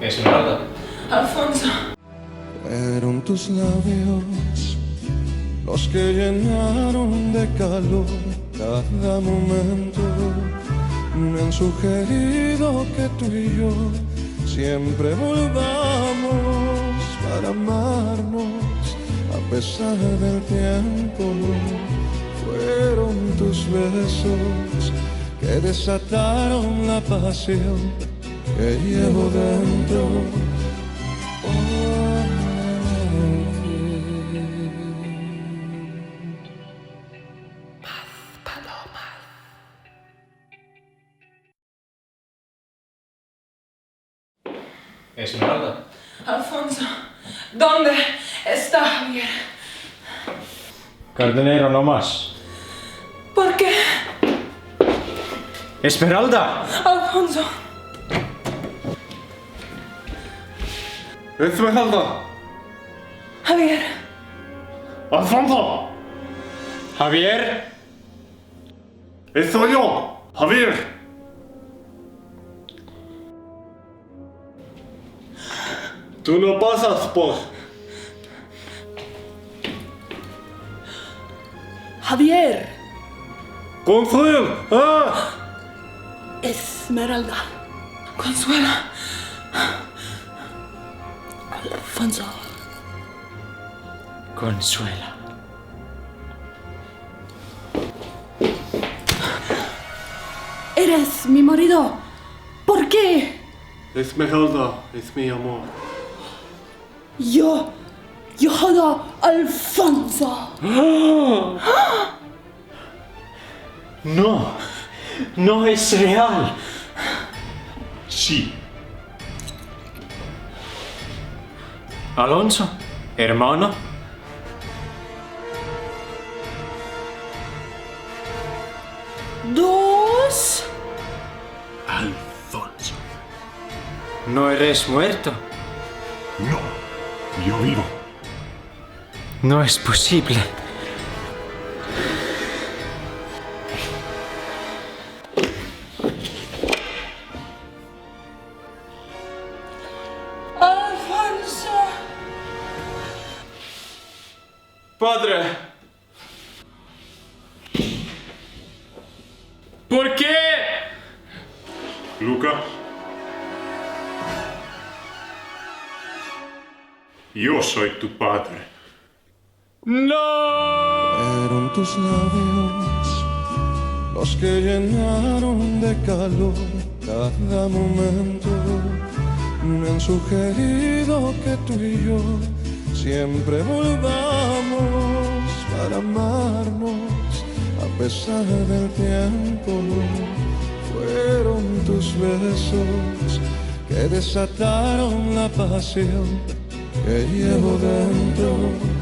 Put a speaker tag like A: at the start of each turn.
A: Esmeralda.
B: Alfonso.
C: Fueron tus labios los que llenaron de calor cada momento. Me han sugerido que tú y yo siempre volvamos para amarnos a pesar del tiempo. Fueron tus besos que desataron la pasión que llevo dentro.
A: Esmeralda.
B: Alfonso. ¿Dónde está Javier?
A: Cardenero, no más.
B: ¿Por qué?
A: Esmeralda.
B: Alfonso.
A: Esmeralda.
B: Javier.
A: Alfonso. Javier. Soy yo, Javier. Tú no pasas por...
B: Javier.
A: Consuelo.
B: Esmeralda. Consuelo. Alfonso.
A: Consuela.
B: Eres mi marido. ¿Por qué?
A: Esmeralda es mi amor.
B: Yo Alfonso.
A: No, no es real. Sí. Alonso, hermano.
B: Dos.
D: Alfonso.
A: No eres muerto.
D: No, yo vivo.
A: No es posible.
B: Alfonso.
A: Padre. ¿Por qué?
D: Luca. Yo soy tu padre.
A: ¡No!
C: Fueron tus labios los que llenaron de calor cada momento. Me han sugerido que tú y yo siempre volvamos para amarnos a pesar del tiempo. Fueron tus besos que desataron la pasión que llevo dentro.